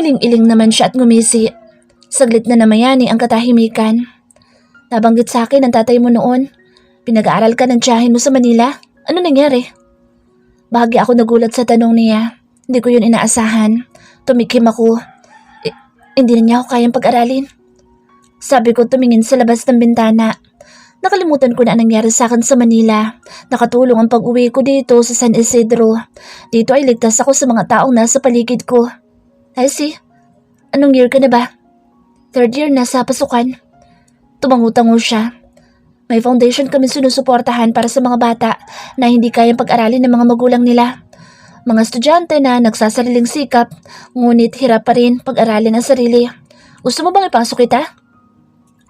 Umiling-iling naman siya at ngumisi. Saglit na namayani ang katahimikan. Nabanggit sa akin ng tatay mo noon. Pinag-aaral ka ng tiyahin mo sa Manila. Ano nangyari? Bahagi ako nagulat sa tanong niya. Hindi ko yun inaasahan. Tumikim ako. Hindi na niya ako kayang pag-aralin. Sabi ko tumingin sa labas ng bintana. Nakalimutan ko na ang nangyari sa akin sa Manila. Nakatulong ang pag-uwi ko dito sa San Isidro. Dito ay ligtas ako sa mga taong nasa paligid ko. I see. Anong year ka na ba? 3rd year na sa pasukan. Tumangu-tango siya. May foundation kami sinusuportahan para sa mga bata na hindi kayang pag-aralin ng mga magulang nila. Mga estudyante na nagsasariling sikap, ngunit hirap pa rin pag-aralin ang sarili. Gusto mo bang ipasok kita?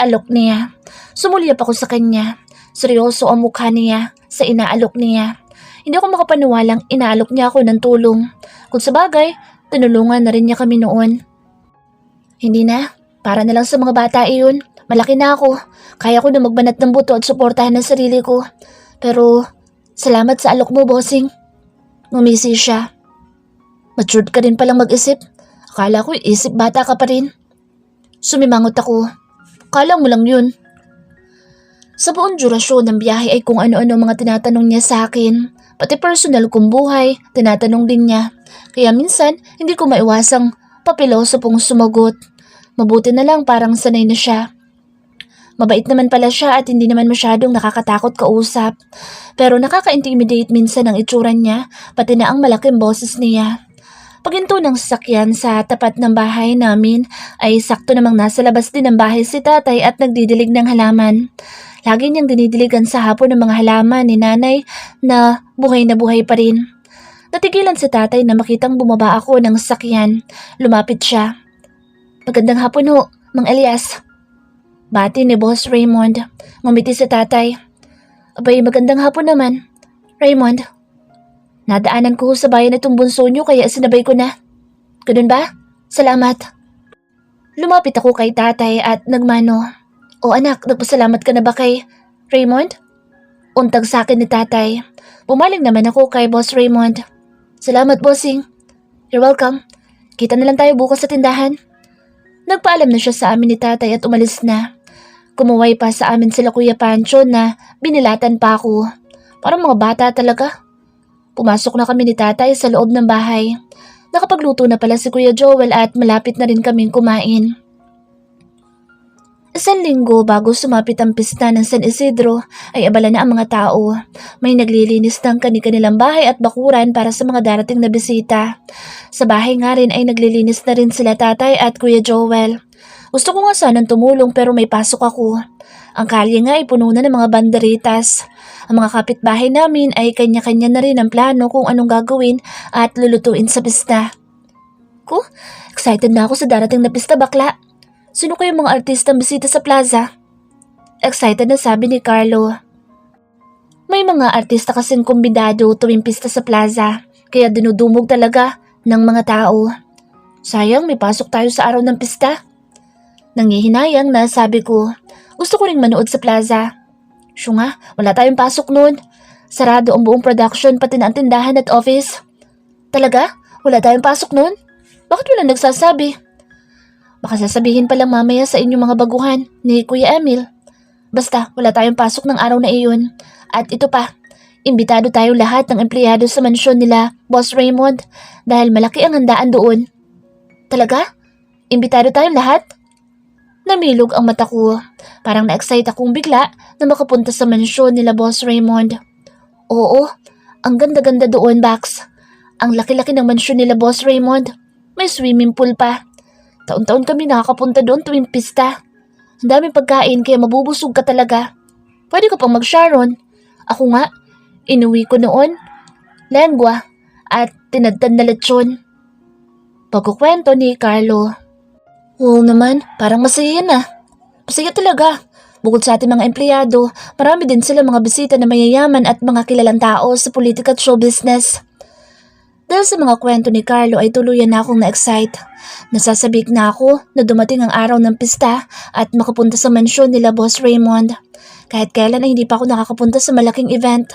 Alok niya. Sumulyap ako sa kanya. Seryoso ang mukha niya sa inaalok niya. Hindi ako makapaniwalang inaalok niya ako ng tulong. Kung sa bagay, tinulungan na rin niya kami noon. Hindi na. Para na lang sa mga bata iyon. Malaki na ako. Kaya ko na magbanat ng buto at suportahan ang sarili ko. Pero, salamat sa alok mo, bossing. Ngumisi siya. Matured ka rin palang mag-isip. Akala ko isip bata ka pa rin. Sumimangot ako. Akala mo lang yun. Sa buong durasyon ng biyahe ay kung ano-ano mga tinatanong niya sa akin. Pati personal kong buhay, tinatanong din niya. Kaya minsan, hindi ko maiwasang papilosopong sumagot. Mabuti na lang parang sanay na siya. Mabait naman pala siya at hindi naman masyadong nakakatakot kausap. Pero nakaka-intimidate minsan ang itsura niya, pati na ang malaking boses niya. Paghinto ng sasakyan sa tapat ng bahay namin ay sakto namang nasa labas din ng bahay si tatay at nagdidilig ng halaman. Lagi niyang dinidiligan sa hapon ng mga halaman ni nanay na buhay pa rin. Natigilan si tatay na makitang bumaba ako ng sasakyan. Lumapit siya. Magandang hapon ho, Mang Elias. Bati ni Boss Raymond. Ngumiti si tatay. Abay, magandang hapon naman, Raymond. Nadaanan ko sa bayan itong bunso niyo kaya sinabay ko na. Ganun ba? Salamat. Lumapit ako kay tatay at nagmano. O anak, nagpasalamat ka na ba kay Raymond? Untag sa akin ni tatay. Pumaling naman ako kay Boss Raymond. Salamat, bossing. You're welcome. Kita na lang tayo bukas sa tindahan. Nagpaalam na siya sa amin ni tatay at umalis na. Kumuway pa sa amin sila Kuya Pancho na binilatan pa ako. Parang mga bata talaga. Pumasok na kami ni tatay sa loob ng bahay. Nakapagluto na pala si Kuya Joel at malapit na rin kaming kumain. 1 linggo bago sumapit ang pista ng San Isidro ay abala na ang mga tao. May naglilinis ng kani-kanilang bahay at bakuran para sa mga darating na bisita. Sa bahay nga rin ay naglilinis na rin sila tatay at Kuya Joel. Gusto ko nga sanang tumulong pero may pasok ako. Ang kalye nga ay puno na ng mga banderitas. Ang mga kapitbahay namin ay kanya-kanya na rin ang plano kung anong gagawin at lulutuin sa pista. Ko, excited na ako sa darating na pista, bakla. Sino kayong mga artistang bisita sa plaza? Excited na sabi ni Carlo. May mga artista kasing kumbidado tuwing pista sa plaza, kaya dinudumog talaga ng mga tao. Sayang, may pasok tayo sa araw ng pista. Nangihinayang na sabi ko, gusto ko ring manood sa plaza. Siyo nga, wala tayong pasok noon. Sarado ang buong production pati na ang tindahan at office. Talaga? Wala tayong pasok noon? Bakit wala nagsasabi? Baka sasabihin pa lang mamaya sa inyong mga baguhan ni Kuya Emil. Basta, wala tayong pasok ng araw na iyon. At ito pa, imbitado tayo lahat ng empleyado sa mansyon nila, Boss Raymond, dahil malaki ang handaan doon. Talaga? Imbitado tayong lahat? Namilog ang mata ko. Parang na-excite akong bigla na makapunta sa mansyon nila Boss Raymond. Oo, ang ganda-ganda doon, Bax. Ang laki-laki ng mansyon nila Boss Raymond. May swimming pool pa. Taon-taon kami nakakapunta doon tuwing pista. Ang daming pagkain kaya mabubusog ka talaga. Pwede ka pang mag-Sharon. Ako nga, inuwi ko noon. Lengua at tinadtad na lechon. Pagkukwento ni Carlo. Oo naman, parang masaya yan ah. Masaya talaga. Bukod sa ating mga empleyado, marami din sila mga bisita na mayayaman at mga kilalang tao sa politika at show business. Dahil sa mga kwento ni Carlo ay tuluyan na akong na-excite. Nasasabik na ako na dumating ang araw ng pista at makapunta sa mansyon nila Boss Raymond. Kahit kailan ay hindi pa ako nakakapunta sa malaking event.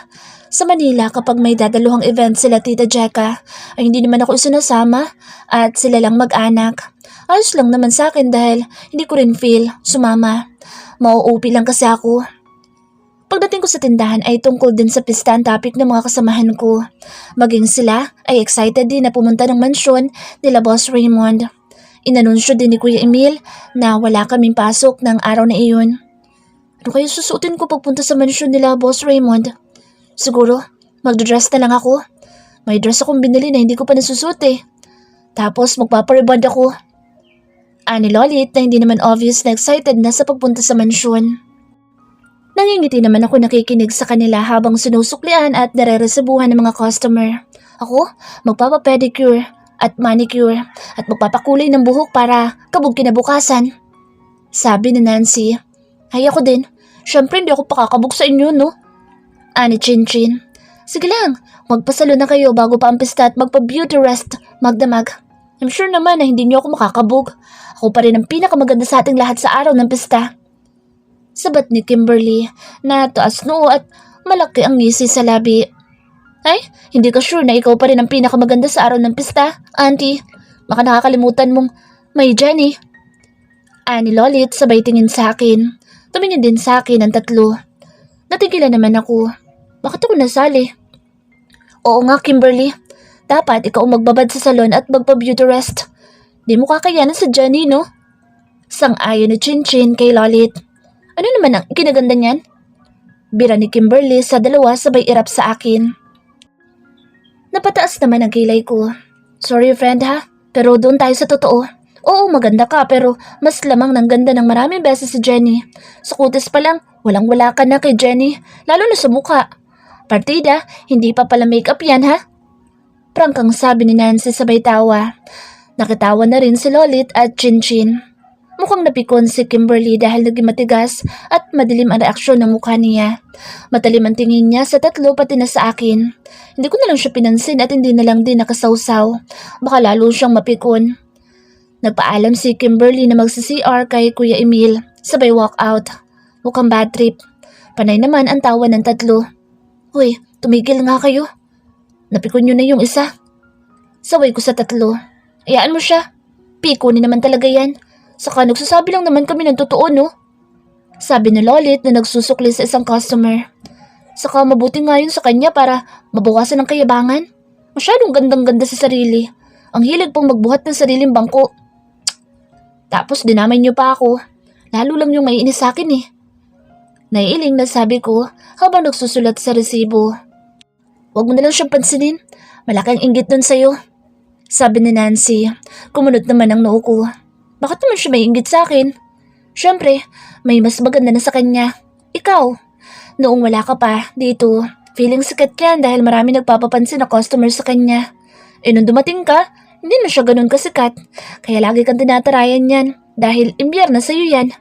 Sa Manila kapag may dadaluhang event sila Tita Jeka ay hindi naman ako isinasama at sila lang mag-anak. Ayos lang naman sa akin dahil hindi ko rin feel sumama. Mauupi lang kasi ako. Pagdating ko sa tindahan ay tungkol din sa pista ang topic ng mga kasamahan ko. Maging sila ay excited din na pumunta ng mansyon nila Boss Raymond. Inanunsyo din ni Kuya Emil na wala kaming pasok ng araw na iyon. Ano kaya susuotin ko pagpunta sa mansyon nila Boss Raymond? Siguro, magdodress na lang ako. May dress akong binili na hindi ko pa nasusuot eh. Tapos magpapariband ako. Ani Lolit na hindi naman obvious na excited na sa pagpunta sa mansyon. Nangingiti naman ako nakikinig sa kanila habang sinusuklian at nare-resebuhan ng mga customer. Ako, magpapapedicure at manicure at magpapakulay ng buhok para kabog kinabukasan. Sabi ni Nancy. Ay ako din, syempre hindi ako pakakabog sa inyo no? Ani Chinchin. Sige lang, magpasalo na kayo bago pa ang pista at magpa-beauty rest, magdamag. I'm sure naman na hindi niyo ako makakabog. Ako pa rin ang pinakamaganda sa ating lahat sa araw ng pista. Sabat ni Kimberly na taas noo at malaki ang ngisi sa labi. Ay, hindi ka sure na ikaw pa rin ang pinakamaganda sa araw ng pista, Auntie? Baka nakakalimutan mong may Jenny. Ani Lolit sabay tingin sa akin. Tumingin din sa akin ang tatlo. Natigilan naman ako. Bakit ako nasali? Oo nga Kimberly, dapat ikaw magbabad sa salon at magpa-beauty rest. Di mo kakayanan sa Jenny, no? Sang-ayon ni Chinchin kay Lolit. Ano naman ang kinaganda niyan? Bira ni Kimberly sa dalawa sabay irap sa akin. Napataas naman ang kilay ko. Sorry friend ha, pero doon tayo sa totoo. Oo, maganda ka pero mas lamang ng ganda ng maraming beses si Jenny. Sa kutis pa lang, walang-wala ka na kay Jenny, lalo na sa mukha. Partida, hindi pa pala make-up yan ha? Prangkang sabi ni Nancy sabay tawa. Nakitawa na rin si Lolit at Chinchin. Mukhang napikon si Kimberly dahil naging matigas at madilim ang reaksyon ng mukha niya. Matalim ang tingin niya sa tatlo pati na sa akin. Hindi ko na lang siya pinansin at hindi na lang din nakasawsaw. Baka lalo siyang mapikon. Nagpaalam si Kimberly na magsi-CR kay Kuya Emil. Sabay walk out. Mukhang bad trip. Panay naman ang tawa ng tatlo. Hoy, tumigil nga kayo. Napikon niyo na yung isa. Saway ko sa tatlo. Hayaan mo siya. Pikunin naman talaga yan. Saka nagsasabi lang naman kami ng totoo, no? Sabi ni Lolit na nagsusukli sa isang customer. Saka mabuti nga yun sa kanya para mabawasan ng kayabangan. Masyadong gandang-ganda sa sarili. Ang hilig pang magbuhat ng sariling bangko. Tapos dinamay niyo pa ako. Lalo lang yung maiinis sa akin eh. Naiiling na sabi ko habang nagsusulat sa resibo. Huwag mo na lang siyang pansinin. Malaking inggit nun sa'yo. Sabi ni Nancy. Kumunot naman ang noo ko. Bakit naman siya may inggit sa akin? Siyempre, may mas maganda na sa kanya. Ikaw, noong wala ka pa dito, feeling sikat yan dahil marami nagpapapansin na customer sa kanya. E nung dumating ka, hindi na siya ganun kasikat. Kaya lagi kang tinatarayan yan dahil imbyer na sa'yo yan.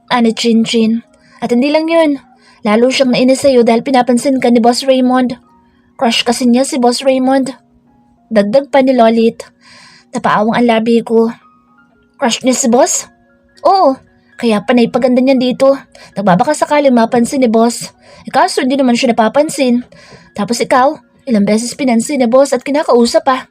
Ani Chinchin. At hindi lang yun. Lalo siyang nainis sa'yo dahil pinapansin ka ni Boss Raymond. Crush kasi niya si Boss Raymond. Dagdag pa ni Lolit. Napaawang ang labi ko. Crush niya si Boss? Oo, kaya panay paganda niyan dito. Nagbabaka sakaling mapansin ni Boss. Kaso hindi naman siya napapansin. Tapos ikaw, ilang beses pinansin ni Boss at kinakausap pa.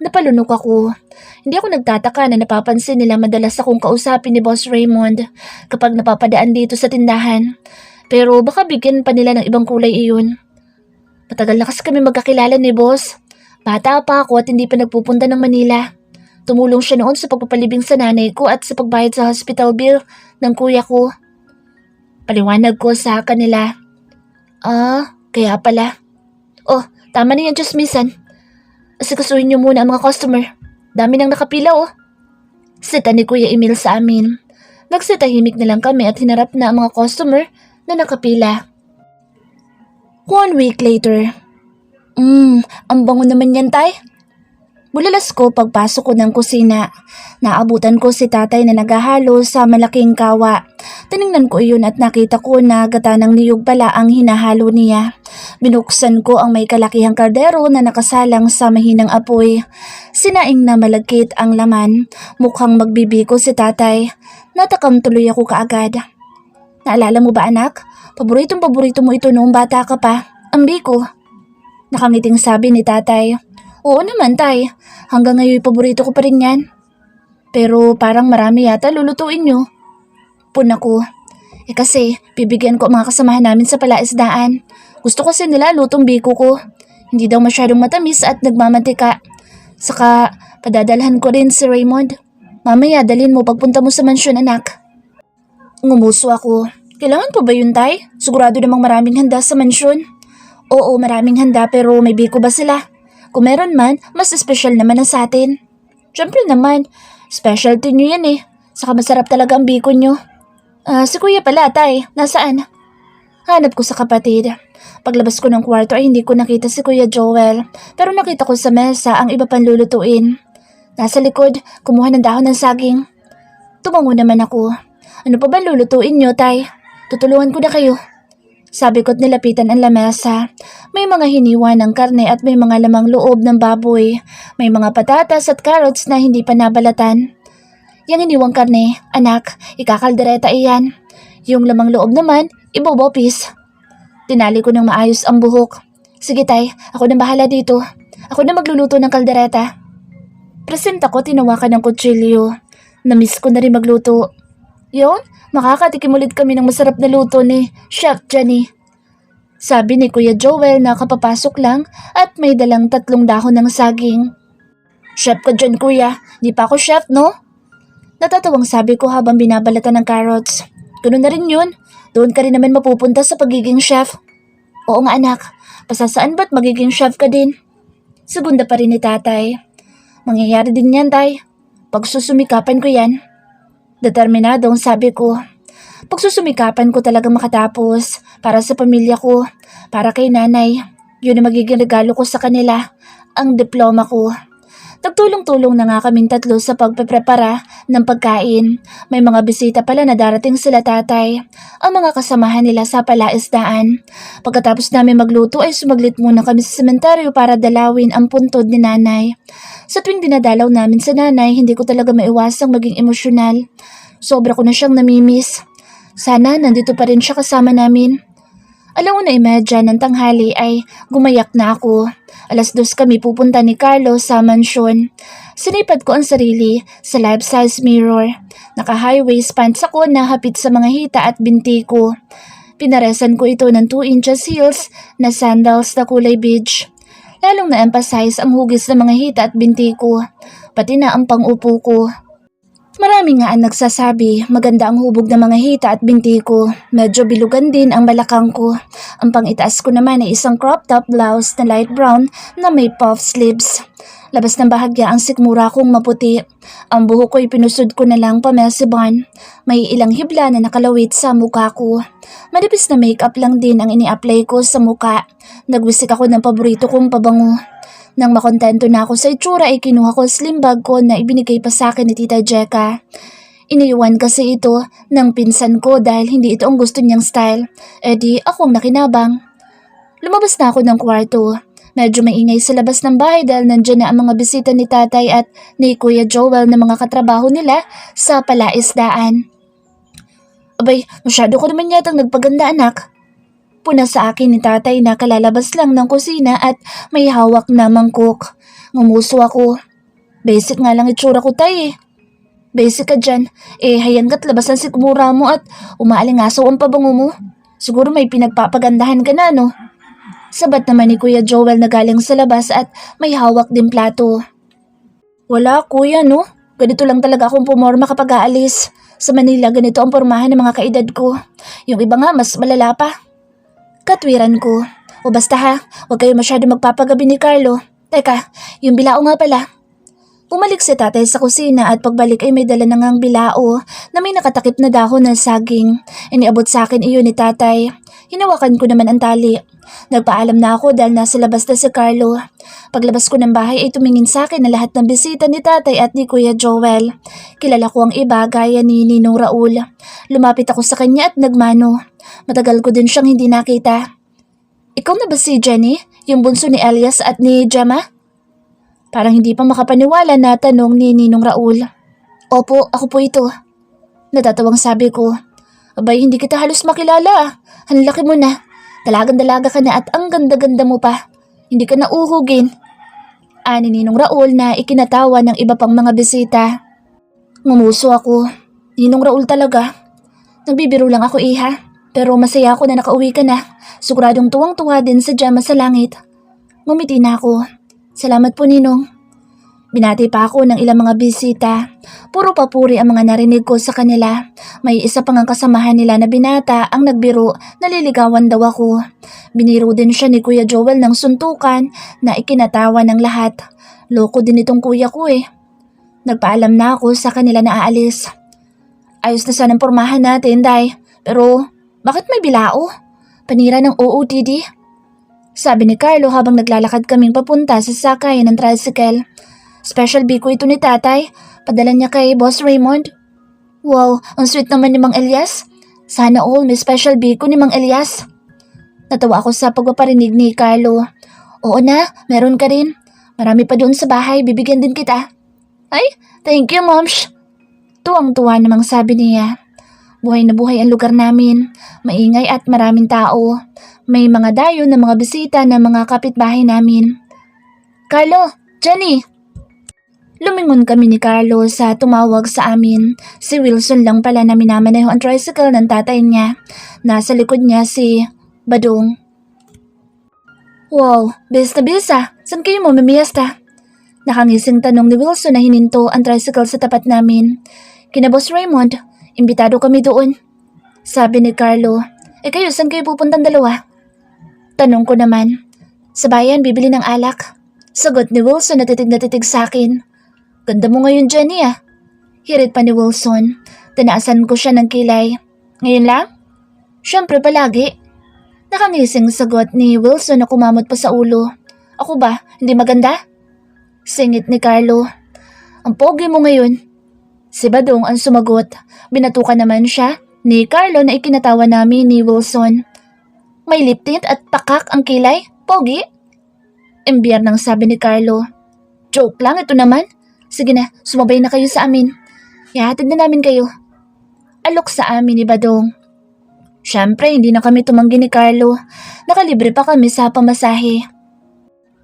Napalunok ako. Hindi ako nagtataka na napapansin nila madalas akong kausapin ni Boss Raymond kapag napapadaan dito sa tindahan. Pero baka bigyan pa nila ng ibang kulay iyon. Matagal na kasi kami magkakilala ni Boss. Bata pa ako at hindi pa nagpupunta ng Manila. Tumulong siya noon sa pagpapalibing sa nanay ko at sa pagbayad sa hospital bill ng kuya ko. Paliwanag ko sa kanila. Kaya pala. Oh, tama na yan, Jasmisan. Asikasuhin niyo muna ang mga customer. Dami nang nakapila oh. Sita ni Kuya Emil sa amin. Nagsitahimik na lang kami at hinarap na ang mga customer na nakapila. 1 week later. Ang bango naman yan, tay. Bulalas ko pagpasok ko ng kusina. Naabutan ko si tatay na naghahalo sa malaking kawa. Tiningnan ko iyon at nakita ko na gata ng niyog pala ang hinahalo niya. Binuksan ko ang may kalakihang kaldero na nakasalang sa mahinang apoy. Sinaing na malagkit ang laman. Mukhang magbibiko si tatay. Natakam tuloy ako kaagad. Naalala mo ba anak? Paborito mo ito noong bata ka pa. Ang biko. Nakangiting sabi ni tatay. Oo naman tay, hanggang ngayon paborito ko pa rin yan. Pero parang marami yata lulutuin nyo. Puna ko. Kasi bibigyan ko ang mga kasamahan namin sa palaisdaan. Gusto kasi nila lutong biko ko. Hindi daw masyadong matamis at nagmamantika. Saka padadalhan ko rin si Raymond. Mamaya dalhin mo pagpunta mo sa mansyon, anak. Ngumuso ako. Kailangan pa ba yun, Tay? Sigurado namang maraming handa sa mansyon. Oo, maraming handa pero may biko ba sila? Kung meron man, mas espesyal naman ang sa atin. Siyempre naman, specialty nyo yan eh. Saka masarap talaga ang biko nyo. Si Kuya pala, Tay. Nasaan? Hanap ko sa kapatid. Paglabas ko ng kwarto ay hindi ko nakita si Kuya Joel. Pero nakita ko sa mesa ang iba pang lulutuin. Nasa likod, kumuha ng dahon ng saging. Tumango naman ako. Ano pa ba lulutuin nyo, Tay? Tutulungan ko na kayo. Sabi ko't nilapitan ang lamesa. May mga hiniwa ng karne at may mga lamang loob ng baboy. May mga patatas at carrots na hindi pa nabalatan. Yang hiniwang karne, anak, ikakaldereta iyan. Yung lamang loob naman, ibobopis. Tinali ko ng maayos ang buhok. Sige Tay, ako na bahala dito. Ako na magluluto ng kaldereta. Presenta ko tinawakan ng kutsilyo. Namiss ko na rin magluto. Yon, makakatikim ulit kami ng masarap na luto ni Chef Jenny. Sabi ni Kuya Joel na kapapasok lang at may dalang 3 dahon ng saging. Chef ka dyan, Kuya. Di pa ako chef, no? Natatawang sabi ko habang binabalatan ng carrots. Ganun na rin yun. Doon ka rin naman mapupunta sa pagiging chef. Oo nga anak. Pasasaan ba't magiging chef ka din? Segunda pa rin ni tatay. Mangyayari din yan, Tay. Pagsusumikapan ko yan. Determinadong sabi ko. Pagsusumikapan ko talaga makatapos para sa pamilya ko, para kay nanay. Yun ang magiging regalo ko sa kanila, ang diploma ko. Nagtulong-tulong na nga kaming 3 sa pagpeprepara ng pagkain. May mga bisita pala na darating sila tatay, ang mga kasamahan nila sa palaisdaan. Pagkatapos namin magluto ay sumaglit muna kami sa sementeryo para dalawin ang puntod ni nanay. Sa tuwing dinadalaw namin sa nanay, hindi ko talaga maiwasang maging emosyonal. Sobra ko na siyang namimiss. Sana nandito pa rin siya kasama namin. 1:30 ng tanghali ay gumayak na ako. 2:00 kami pupunta ni Carlo sa mansyon. Sinipad ko ang sarili sa life-size mirror. Naka-high waist pants ako na hapit sa mga hita at binti ko. Pinaresan ko ito ng 2 inches heels na sandals na kulay beige. Lalong na-emphasize ang hugis ng mga hita at binti ko, pati na ang pang-upo ko. Marami nga ang nagsasabi, maganda ang hubog ng mga hita at binti ko. Medyo bilugan din ang balakang ko. Ang pang-itaas ko naman ay isang crop top blouse na light brown na may puff sleeves. Labas ng bahagya ang sikmura kong maputi. Ang buhok ko'y pinusod ko na lang pa-messy bun. May ilang hibla na nakalawit sa mukha ko. Manipis na makeup lang din ang ini-apply ko sa mukha. Nagwisik ako ng paborito kong pabango. Nang makontento na ako sa itsura ay kinuha ko slim bag ko na ibinigay pa sa akin ni Tita Jeka. Iniwan kasi ito ng pinsan ko dahil hindi ito ang gusto niyang style. E di akong nakinabang. Lumabas na ako ng kwarto. Medyo maingay sa labas ng bahay dahil nandiyan na ang mga bisita ni tatay at ni Kuya Joel na mga katrabaho nila sa palaisdaan. Abay, masyado ko naman yatang nagpaganda anak. Puna sa akin ni tatay na kalalabas lang ng kusina at may hawak na mangkok. Ngumuso ako. Basic nga lang itsura ko tay eh. Basic ka dyan. Hayan ka't labasan si kumura mo at umaalingasaw ang pabango mo. Siguro may pinagpapagandahan ka na no? Sabat naman ni Kuya Joel na galing sa labas at may hawak din plato. Wala kuya no? Ganito lang talaga akong pumorma kapag aalis. Sa Manila ganito ang pormahan ng mga kaedad ko. Yung iba nga mas malala pa. Katwiran ko. O basta ha, huwag kayo masyado magpapagabi ni Carlo. Teka, yung bilao nga pala. Bumalik si tatay sa kusina at pagbalik ay may dala na ngang bilao na may nakatakip na dahon ng saging. Iniabot sa akin iyon ni tatay. Hinawakan ko naman ang tali. Nagpaalam na ako dahil nasa labas na si Carlo. Paglabas ko ng bahay ay tumingin sa akin na lahat ng bisita ni tatay at ni Kuya Joel. Kilala ko ang iba gaya ni Ninong Raul. Lumapit ako sa kanya at nagmano. Matagal ko din siyang hindi nakita. Ikaw na ba si Jenny? Yung bunso ni Elias at ni Gemma? Parang hindi pa makapaniwala na tanong ni Ninong Raul. Opo, ako po ito. Natatawang sabi ko. Abay, hindi kita halos makilala. Ang laki mo na. Dalagang-dalaga ka na at ang ganda-ganda mo pa. Hindi ka na uhugin. Ani Ninong Raul na ikinatawa ng iba pang mga bisita. Ngumuso ako. Ninong Raul talaga. Nagbibiro lang ako, iha. Pero masaya ako na nakauwi ka na. Siguradong tuwang-tuwa din sa Gemma sa langit. Ngumiti na ako. Salamat po, Ninong. Binati pa ako ng ilang mga bisita. Puro papuri ang mga narinig ko sa kanila. May isa pang ang kasamahan nila na binata ang nagbiro na liligawan daw ako. Biniro din siya ni Kuya Joel ng suntukan na ikinatawa ng lahat. Loko din itong kuya ko eh. Nagpaalam na ako sa kanila na aalis. Ayos na sanang pormahan natin, Day. Pero bakit may bilao? Panira ng OOTD? Sabi ni Carlo habang naglalakad kaming papunta sa sakayan ng tricycle. Special biko ito ni tatay. Padala niya kay Boss Raymond. Wow, ang sweet naman ni Mang Elias. Sana all may special biko ni Mang Elias. Natawa ako sa pagpaparinig ni Carlo. Oo na, meron ka rin. Marami pa doon sa bahay, bibigyan din kita. Ay, thank you, Moms. Tuwang-tuwa namang sabi niya. Buhay na buhay ang lugar namin. Maingay at maraming tao. May mga dayo na mga bisita na mga kapitbahay namin. Carlo, Jenny! Lumingon kami ni Carlo sa tumawag sa amin. Si Wilson lang pala na minamaneho ang tricycle ng tatay niya. Nasa likod niya si Badong. Wow, bis na bis ah. Saan kayo mamimiyesta? Nakangising tanong ni Wilson na hininto ang tricycle sa tapat namin. Kina Boss Raymond, imbitado kami doon. Sabi ni Carlo, kayo saan kayo pupuntang dalawa? Tanong ko naman, sa bayan bibili ng alak. Sagot ni Wilson na titig sa akin. Ganda mo ngayon, Jenny ah. Hirit pa ni Wilson. Tinaasan ko siya ng kilay. Ngayon lang? Siyempre palagi. Nakangising sagot ni Wilson na kumamot pa sa ulo. Ako ba, hindi maganda? Singit ni Carlo. Ang pogi mo ngayon. Si Badong ang sumagot. Binatukan naman siya ni Carlo na ikinatawa namin ni Wilson. May lip tint at pakak ang kilay? Pogi? Imbyer nang sabi ni Carlo. Joke lang ito naman. Sige na, sumabay na kayo sa amin. Ihatid na namin kayo. Alok sa amin ni Badong. Siyempre, hindi na kami tumanggi ni Carlo. Nakalibre pa kami sa pamasahe.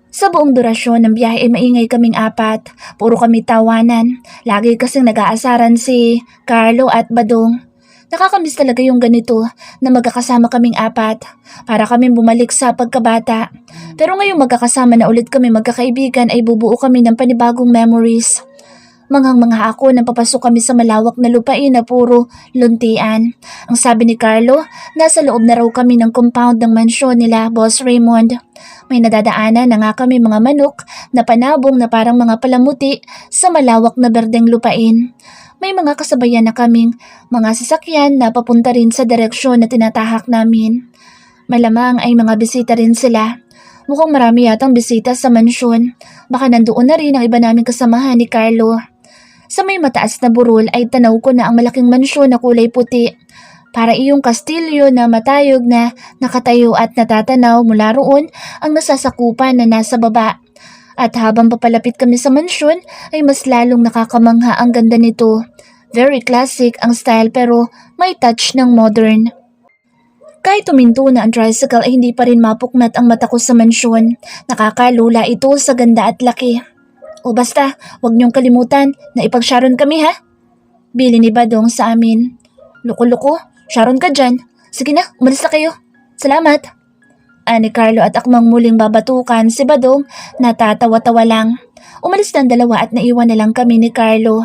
Sa buong durasyon ng biyahe ay maingay kaming apat. Puro kami tawanan. Lagi kasing nag-aasaran si Carlo at Badong. Nakakamiss talaga yung ganito na magkakasama kaming apat. Para kaming bumalik sa pagkabata. Pero ngayong magkakasama na ulit kami magkakaibigan ay bubuo kami ng panibagong memories. Manghang-mangha ako nang papasok kami sa malawak na lupain na puro luntian. Ang sabi ni Carlo, nasa loob na raw kami ng compound ng mansyon nila Boss Raymond. May nadadaanan na nga kami mga manok na panabong na parang mga palamuti sa malawak na berdeng lupain. May mga kasabayan na kaming mga sasakyan na papunta rin sa direksyon na tinatahak namin. Malamang ay mga bisita rin sila. Mukhang marami yatang bisita sa mansyon. Baka nandoon na rin ang iba naming kasamahan ni Carlo. Sa may mataas na burol ay tanaw ko na ang malaking mansyon na kulay puti. Para iyong kastilyo na matayog na nakatayo at natatanaw mula roon ang nasasakupan na nasa baba. At habang papalapit kami sa mansyon ay mas lalong nakakamangha ang ganda nito. Very classic ang style pero may touch ng modern. Kahit tuminto na ang tricycle ay hindi pa rin mapuknat ang mata ko sa mansyon. Nakakalula ito sa ganda at laki. O basta, huwag niyong kalimutan na ipag-Sharon kami ha? Bili ni Badong sa amin. Loko-loko, Sharon ka dyan. Sige na, umalis na kayo. Salamat. Ani Carlo at akmang muling babatukan si Badong natatawa-tawa lang. Umalis na ang dalawa at naiwan na lang kami ni Carlo.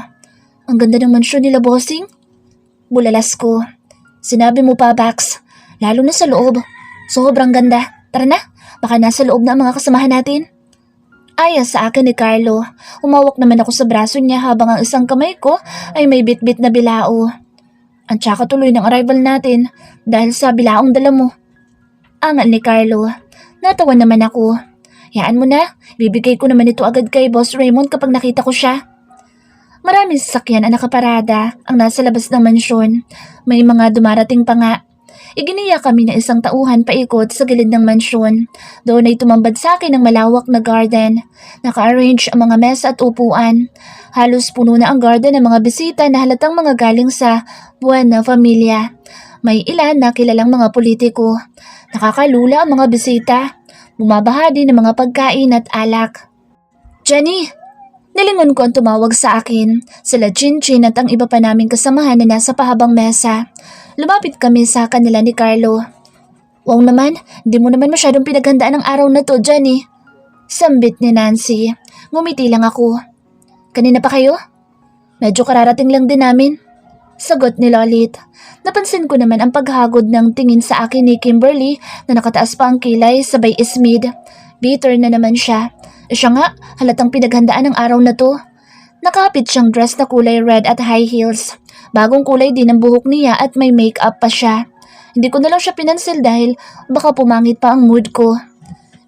Ang ganda ng mansyon nila, bossing. Bulalas ko. Sinabi mo pa, Bax. Lalo na sa loob. Sobrang ganda. Tara na, baka nasa loob na ang mga kasamahan natin. Aya sa akin ni Carlo. Umawak naman ako sa braso niya habang ang isang kamay ko ay may bit-bit na bilao. Ang tsaka tuloy ng arrival natin dahil sa bilaong dala mo. Angal ni Carlo. Natawa naman ako. Yaan mo na, bibigay ko naman ito agad kay Boss Raymond kapag nakita ko siya. Maraming sasakyan ang nakaparada ang nasa labas ng mansyon. May mga dumarating pa nga. Iginiya kami na isang tauhan paikot sa gilid ng mansyon. Doon ay tumambad sa akin ang malawak na garden. Naka-arrange ang mga mesa at upuan. Halos puno na ang garden ng mga bisita na halatang mga galing sa buwan na familia. May ilan na kilalang mga politiko. Nakakalula ang mga bisita. Bumabaha din ng mga pagkain at alak. Jenny! Nilingon ko ang tumawag sa akin, sila Chinchin at ang iba pa naming kasamahan na nasa pahabang mesa. Lumapit kami sa kanila ni Carlo. Wow naman, di mo naman masyadong pinaghandaan ang araw na to, Jenny. Sambit ni Nancy. Ngumiti lang ako. Kanina pa kayo? Medyo kararating lang din namin. Sagot ni Lolit. Napansin ko naman ang paghagod ng tingin sa akin ni Kimberly na nakataas pa ang kilay sabay ismid. Bitter na naman siya. Siya nga, halatang pinaghandaan ng araw na to. Nakapit siyang dress na kulay red at high heels. Bagong kulay din ang buhok niya at may makeup pa siya. Hindi ko na lang siya pinansil dahil baka pumangit pa ang mood ko.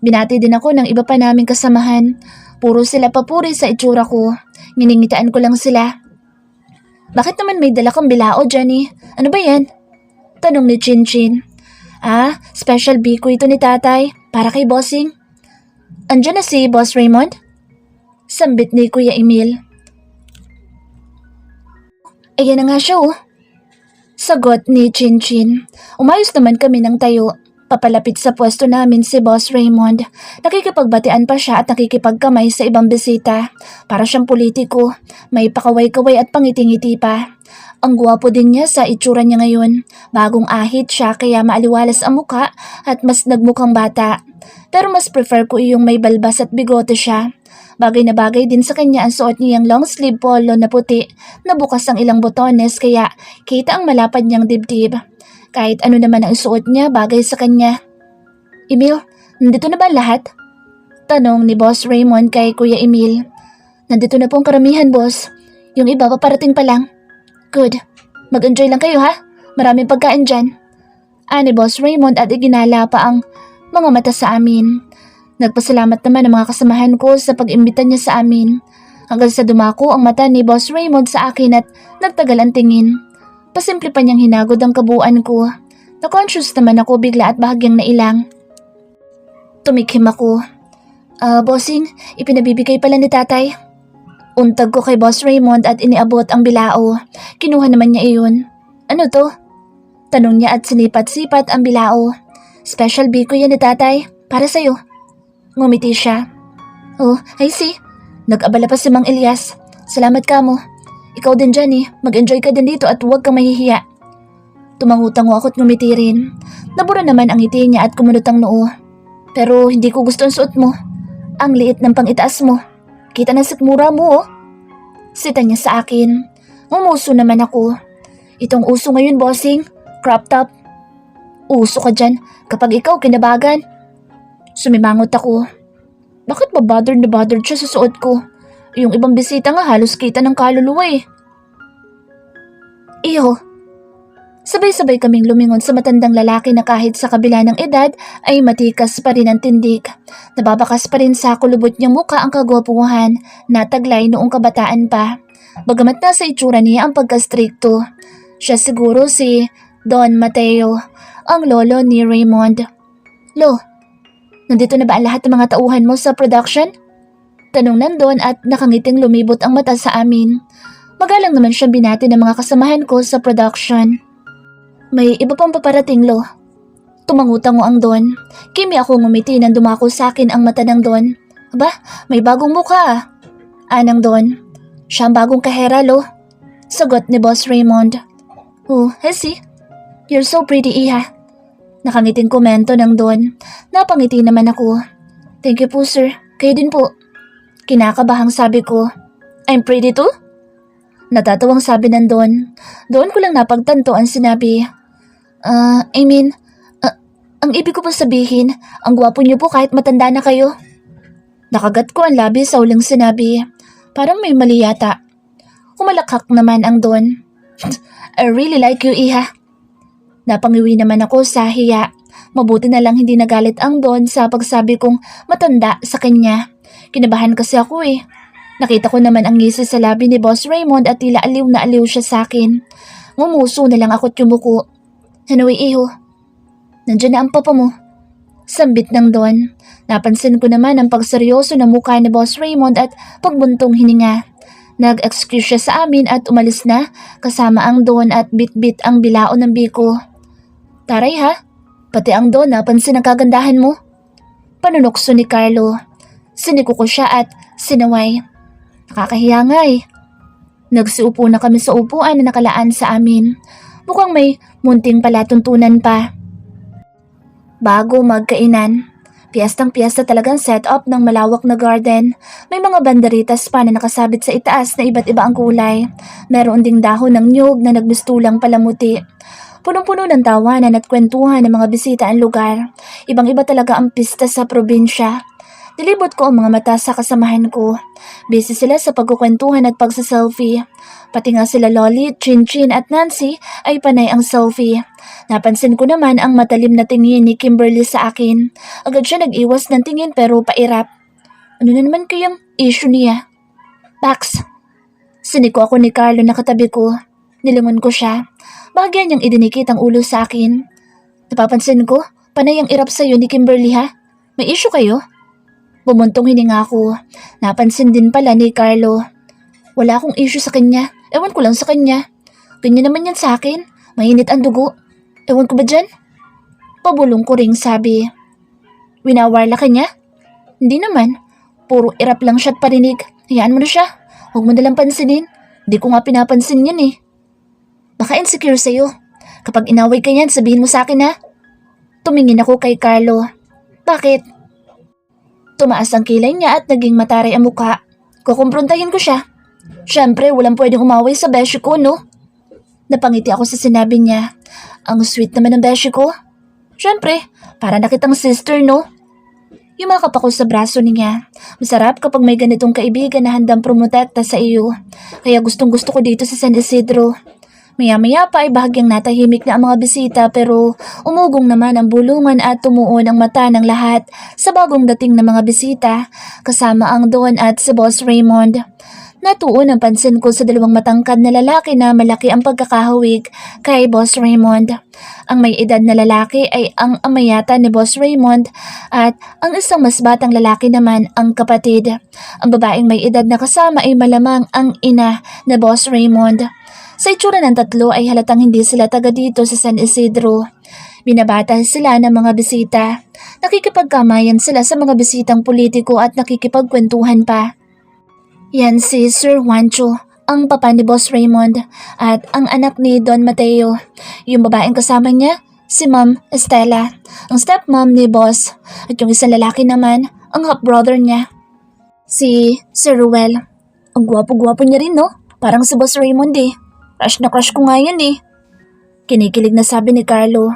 Binati din ako ng iba pa naming kasamahan. Puro sila papuri sa itsura ko. Nginingitaan ko lang sila. Bakit naman may dala kang bilao, Jenny? Ano ba yan? Tanong ni Chinchin. Special biko ito ni tatay. Para kay bossing. Andiyan na si Boss Raymond? Sambit ni Kuya Emil. Ayan na nga siya oh. Sagot ni Chinchin. Umayos naman kami ng tayo. Papalapit sa pwesto namin si Boss Raymond. Nakikipagbatian pa siya at nakikipagkamay sa ibang bisita. Para siyang politiko. May pakaway-kaway at pangiti-ngiti pa. Ang gwapo din niya sa itsura niya ngayon. Bagong ahit siya kaya maaliwalas ang muka at mas nagmukhang bata. Pero mas prefer ko iyong may balbas at bigote siya. Bagay na bagay din sa kanya ang suot niyang long sleeve polo na puti na bukas ang ilang botones kaya kita ang malapad niyang dibdib. Kahit ano naman ang suot niya bagay sa kanya. Emil, nandito na ba lahat? Tanong ni Boss Raymond kay Kuya Emil. Nandito na pong karamihan, boss. Yung iba paparating pa lang. Good. Mag-enjoy lang kayo ha. Maraming pagkain dyan. Ani Boss Raymond at iginala pa ang mga mata sa amin. Nagpasalamat naman ang mga kasamahan ko sa pag-imbita niya sa amin. Hanggang sa dumako ang mata ni Boss Raymond sa akin at nagtagal ang tingin. Pasimple pa niyang hinagod ang kabuuan ko. Na-conscious naman ako bigla at bahagyang nailang. Tumikhim ako. Bossing, ipinabibigay pala ni tatay. Untag ko kay Boss Raymond at iniabot ang bilao. Kinuha naman niya iyon. Ano to? Tanong niya at sinipat-sipat ang bilao. Special biko yan ni tatay. Para sa'yo. Ngumiti siya. Oh, I see. Nag-abala pa si Mang Elias. Salamat ka mo. Ikaw din dyan eh. Mag-enjoy ka din dito at huwag kang mahihiya. Tumangutango ako at ngumiti rin. Nabura naman ang ngiti niya at kumunot ang noo. Pero hindi ko gusto ang suot mo. Ang liit ng pangitaas mo. Kita na sikmura mo oh. Sita niya sa akin. Ngumuso naman ako. Itong uso ngayon, bossing. Crop top. Uso ka dyan kapag ikaw kinabagan. Sumimangot ako. Bakit ba bothered na bothered siya sa suot ko? Yung ibang bisita nga halos kita ng kaluluwa eh. Iyo. Sabay-sabay kaming lumingon sa matandang lalaki na kahit sa kabila ng edad ay matikas pa rin ang tindig. Nababakas pa rin sa kulubot niyang muka ang kagwapuhan na taglay noong kabataan pa. Bagamat nasa itsura niya ang pagkastrikto. Siya siguro si Don Mateo, ang lolo ni Raymond. Lo, nandito na ba ang lahat ng mga tauhan mo sa production? Tanong nandun at nakangiting lumibot ang mata sa amin. Magalang naman siyang binati ng mga kasamahan ko sa production. May iba pang paparating, Lo. Tumangutango ang Don. Kimi ako ngumiti nang dumako sa akin ang mata ng Don. Aba, may bagong mukha ah. Anang Don. Siya ang bagong kahera, Lo. Sagot ni Boss Raymond. Oh, I see. You're so pretty, Iha. Nakangiting komento ng Don. Napangiti naman ako. Thank you po, sir. Kayo din po. Kinakabahang sabi ko. I'm pretty too? Natatawang sabi ng Don. Doon ko lang napagtanto ang sinabi. Ang ibig ko po sabihin, ang gwapo niyo po kahit matanda na kayo. Nakagat ko ang labi sa uling sinabi. Parang may mali yata. Humalakhak naman ang Don. I really like you, Iha. Napangiwi naman ako sa hiya. Mabuti na lang hindi nagalit ang Don sa pagsabi kong matanda sa kanya. Kinabahan kasi ako eh. Nakita ko naman ang ngisi sa labi ni Boss Raymond at tila aliw na aliw siya sa akin. Ngumuso na lang ako't yumuko. Anyway, Iho. Nandiyan na ang papa mo. Sambit ng Don. Napansin ko naman ang pagseryoso na mukha ni Boss Raymond at pagbuntong hininga. Nag-excuse siya sa amin at umalis na kasama ang Don at bit-bit ang bilao ng biko. Taray ha, pati ang Don napansin ang kagandahan mo. Panunokso ni Carlo. Siniko ko siya at sinaway. Nakakahiya nga eh. Nagsiupo na kami sa upuan na nakalaan sa amin. Mukhang may munting palatuntunan pa. Bago magkainan, piyestang-piyesta talagang setup ng malawak na garden. May mga banderitas pa na nakasabit sa itaas na iba't iba ang kulay. Meron ding dahon ng nyug na nagmistulang palamuti. Punong-puno ng tawanan at kwentuhan ng mga bisita ang lugar. Ibang-iba talaga ang pista sa probinsya. Nilibot ko ang mga mata sa kasamahan ko. Busy sila sa pagkukwentuhan at pagsaselfie. Pati nga sila Loli, Chinchin at Nancy ay panay ang selfie. Napansin ko naman ang matalim na tingin ni Kimberly sa akin. Agad siya nag-iwas ng tingin pero pairap. Ano na naman kayang issue niya? Pax. Siniko ako ni Carlo na katabi ko. Nilingon ko siya. Bahagyan niyang idinikit ang ulo sa akin. Napapansin ko, panay ang irap sa'yo ni Kimberly ha? May issue kayo? Bumuntong hininga ko. Napansin din pala ni Carlo. Wala akong issue sa kanya. Ewan ko lang sa kanya. Ganyan naman yan sa akin. Mainit ang dugo. Ewan ko ba dyan? Pabulong ko ring sabi. Winawarla ka niya? Hindi naman. Puro irap lang siya at parinig. Hayaan mo na siya. Huwag mo nalang pansinin. Di ko nga pinapansin yan eh. Baka insecure sa'yo. Kapag inaway ka yan, sabihin mo sa akin ha. Tumingin ako kay Carlo. Bakit? Tumaas ang kilay niya at naging mataray ang mukha. Kukumprontahin ko siya. Siyempre, walang pwedeng umaway sa beshi ko, no? Napangiti ako sa sinabi niya. Ang sweet naman ng beshi ko. Siyempre, para nakitang sister, no? Yumakap ako sa braso niya. Masarap kapag may ganitong kaibigan na handang promotekta sa iyo. Kaya gustong gusto ko dito sa San Isidro. Maya-maya pa ay bahagyang natahimik na ang mga bisita pero umugong naman ang bulungan at tumuon ang mata ng lahat sa bagong dating na mga bisita kasama ang Don at si Boss Raymond. Natuon ang pansin ko sa dalawang matangkad na lalaki na malaki ang pagkakahawig kay Boss Raymond. Ang may edad na lalaki ay ang amayata ni Boss Raymond at ang isang mas batang lalaki naman ang kapatid. Ang babaeng may edad na kasama ay malamang ang ina ni Boss Raymond. Sa itsura ng tatlo ay halatang hindi sila taga dito sa San Isidro. Binabata sila ng mga bisita. Nakikipagkamayan sila sa mga bisitang politiko at nakikipagkwentuhan pa. Yan si Sir Juancho, ang papa ni Boss Raymond at ang anak ni Don Mateo. Yung babaeng kasama niya, si Ma'am Estela, ang stepmom ni Boss. At yung isang lalaki naman, ang half-brother niya, si Sir Ruel. Ang gwapo-gwapo niya rin no? Parang si Boss Raymond eh. Crush na crush ko nga yan eh. Kinikilig na sabi ni Carlo.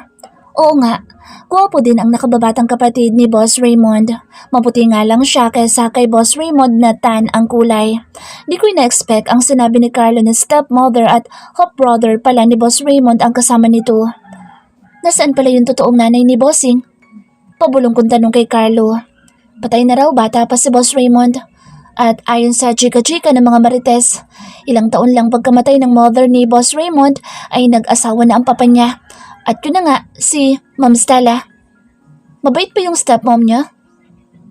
Oo nga, gwapo din ang nakababatang kapatid ni Boss Raymond. Maputi nga lang siya kaysa kay Boss Raymond na tan ang kulay. Di ko na-expect ang sinabi ni Carlo na stepmother at half-brother pala ni Boss Raymond ang kasama nito. Nasaan pala yung totoong nanay ni Bossing? Pabulong kong tanong kay Carlo. Patay na raw, bata pa si Boss Raymond. At ayon sa chika-chika ng mga marites, ilang taon lang pagkamatay ng mother ni Boss Raymond ay nag-asawa na ang papa niya. At yun na nga, si Ma'am Stella. Mabait pa yung stepmom niya?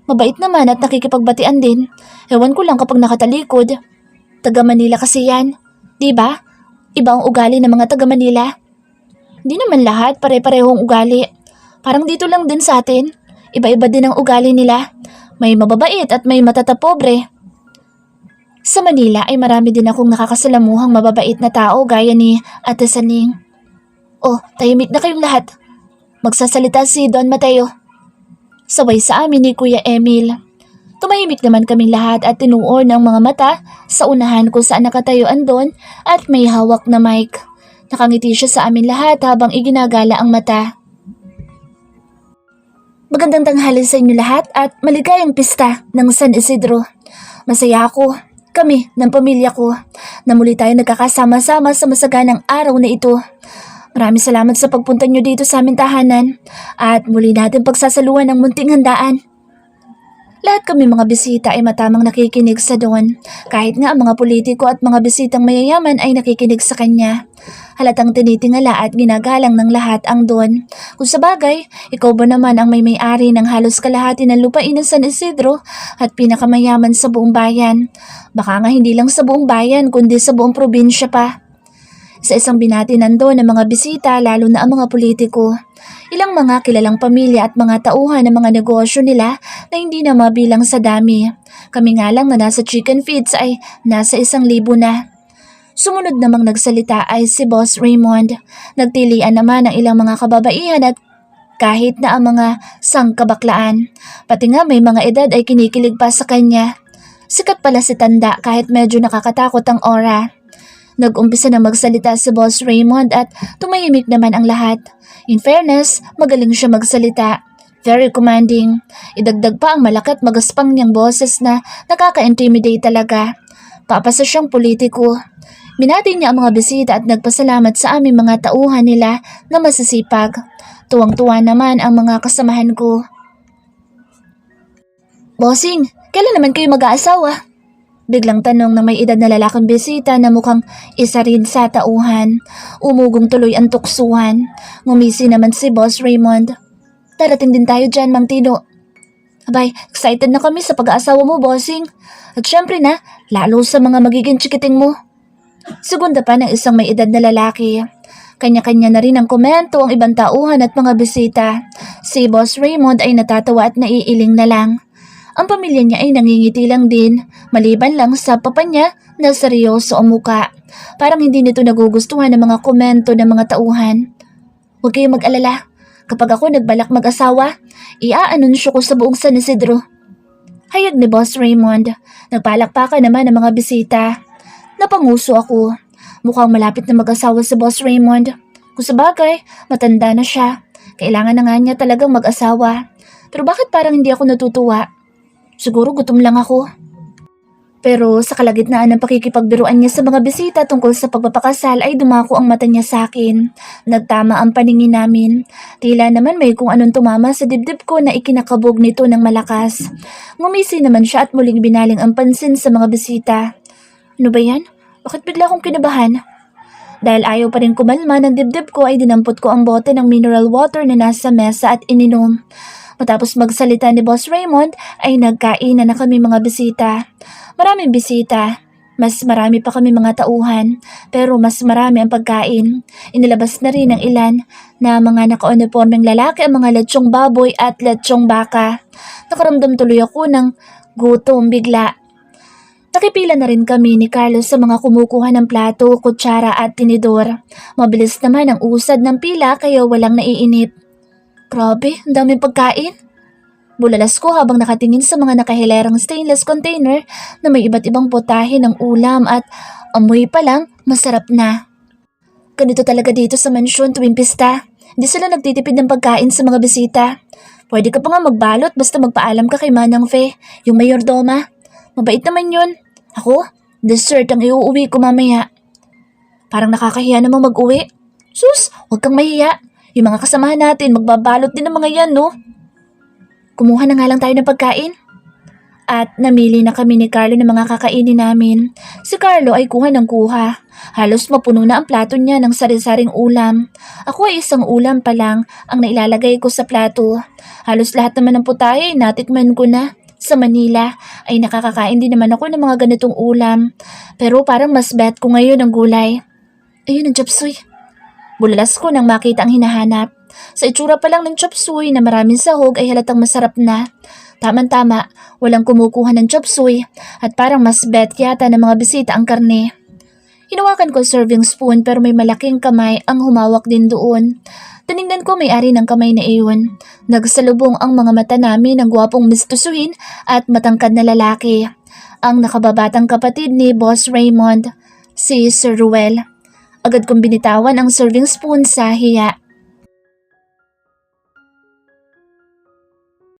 Mabait naman at nakikipagbatian din. Ewan ko lang kapag nakatalikod. Taga Manila kasi yan. Diba? Iba ang ugali ng mga taga Manila. Di naman lahat pare-parehong ugali. Parang dito lang din sa atin. Iba-iba din ang ugali nila. May mababait at may matatapobre. Sa Manila ay marami din akong nakakasalamuhang mababait na tao gaya ni Ate Saning. Oh, tahimik na kayong lahat. Magsasalita si Don Mateo. Sabay sa amin ni Kuya Emil. Tumahimik naman kaming lahat at tinuon ng mga mata sa unahan kung saan nakatayo ang Don at may hawak na mic. Nakangiti siya sa amin lahat habang iginagala ang mata. Magandang tanghali sa inyo lahat at maligayang pista ng San Isidro. Masaya ako, kami ng pamilya ko, na muli tayo nagkakasama-sama sa masaganang araw na ito. Maraming salamat sa pagpunta nyo dito sa aming tahanan at muli natin pagsasaluhan ng munting handaan. Lahat kami mga bisita ay matamang nakikinig sa Don, kahit nga ang mga politiko at mga bisitang mayayaman ay nakikinig sa kanya. Halatang tinitingala at ginagalang ng lahat ang Don. Kung sa bagay, ikaw ba naman ang may-ari ng halos kalahati ng lupain ng San Isidro at pinakamayaman sa buong bayan? Baka nga hindi lang sa buong bayan kundi sa buong probinsya pa. Sa isang binati nandoon ng mga bisita lalo na ang mga politiko. Ilang mga kilalang pamilya at mga tauhan ng mga negosyo nila na hindi na mabilang sa dami. Kami nga lang na nasa chicken feeds ay nasa 1,000 na. Sumunod namang nagsalita ay si Boss Raymond. Nagtilian naman ang ilang mga kababaihan at kahit na ang mga sangkabaklaan. Pati nga may mga edad ay kinikilig pa sa kanya. Sikat pala si Tanda kahit medyo nakakatakot ang aura. Nag-umpisa na magsalita si Boss Raymond at tumahimik naman ang lahat. In fairness, magaling siya magsalita. Very commanding. Idagdag pa ang malaki at magaspang niyang boses na nakaka-intimidate talaga. Papasa siyang politiko. Binati niya ang mga bisita at nagpasalamat sa aming mga tauhan nila na masasipag. Tuwang-tuwa naman ang mga kasamahan ko. Bossing, kailan naman kayo mag-aasawa? Biglang tanong ng may edad na lalaking bisita na mukhang isa rin sa tauhan. Umugong tuloy ang tuksuhan. Ngumisi naman si Boss Raymond. Darating din tayo dyan, Mang Tino. Abay, excited na kami sa pag-aasawa mo, bossing. At syempre na, lalo sa mga magiging chikiting mo. Segunda pa ng isang may edad na lalaki. Kanya-kanya na rin ang komento ang ibang tauhan at mga bisita. Si Boss Raymond ay natatawa at naiiling na lang. Ang pamilya niya ay nangingiti lang din, maliban lang sa papa niya na seryoso ang muka. Parang hindi nito nagugustuhan ng mga komento ng mga tauhan. Huwag kayong mag-alala. Kapag ako nagbalak mag-asawa, ia-anunsyo ko sa buong San Isidro. Hayag ni Boss Raymond. Nagpalakpakan naman ng mga bisita. Napanguso ako. Mukhang malapit na mag-asawa si Boss Raymond. Kung sabagay, matanda na siya. Kailangan na nga niya talagang mag-asawa. Pero bakit parang hindi ako natutuwa? Siguro gutom lang ako. Pero sa kalagitnaan ng pakikipagbiruan niya sa mga bisita tungkol sa pagpapakasal ay dumako ang mata niya sa akin. Nagtama ang paningin namin. Tila naman may kung anong tumama sa dibdib ko na ikinakabog nito ng malakas. Ngumisi naman siya at muling binaling ang pansin sa mga bisita. Ano ba yan? Bakit bigla akong kinabahan? Dahil ayaw pa rin kumalma ng dibdib ko ay dinampot ko ang bote ng mineral water na nasa mesa at ininom. Matapos magsalita ni Boss Raymond ay nagkainan na kami mga bisita. Maraming bisita. Mas marami pa kami mga tauhan. Pero mas marami ang pagkain. Inilabas na rin ng ilan na mga naka-uniformeng lalaki ang mga letsyong baboy at letsyong baka. Nakaramdam tuloy ako ng gutom bigla. Nakipila na rin kami ni Carlos sa mga kumukuha ng plato, kutsara at tinidor. Mabilis naman ang usad ng pila kaya walang naiinip. Grabe, ang daming pagkain. Bulalas ko habang nakatingin sa mga nakahilerang stainless container na may iba't ibang putahe ng ulam at amoy pa lang masarap na. Ganito talaga dito sa mansyon tuwing pista. Hindi sila nagtitipid ng pagkain sa mga bisita. Pwede ka pa nga magbalot basta magpaalam ka kay Manang Fe, yung mayordoma. Mabait naman yun. Ako, dessert ang iuuwi ko mamaya. Parang nakakahiya namang mag-uwi. Sus, huwag kang mahiya. Yung mga kasamahan natin, magbabalot din ng mga yan, no? Kumuha na nga lang tayo ng pagkain. At namili na kami ni Carlo ng mga kakainin namin. Si Carlo ay kuha ng kuha. Halos mapuno na ang plato niya ng sari-saring ulam. Ako ay isang ulam pa lang ang nailalagay ko sa plato. Halos lahat naman ng putahe natikman ko na. Sa Manila ay nakakakain din naman ako ng mga ganitong ulam. Pero parang mas bet ko ngayon ang gulay. Ayun ang chapsuy. Bulalas ko nang makita ang hinahanap. Sa itsura pa lang ng chop suey na maraming sahog ay halatang masarap na. Tama-tama, walang kumukuha ng chop suey at parang mas bet yata ng mga bisita ang karne. Hinawakan ko serving spoon pero may malaking kamay ang humawak din doon. Tinignan ko may-ari ng kamay na iyon. Nagsalubong ang mga mata namin ng gwapong mistusuhin at matangkad na lalaki. Ang nakababatang kapatid ni Boss Raymond, si Sir Ruel. Agad kong binitawan ang serving spoon sa hiya.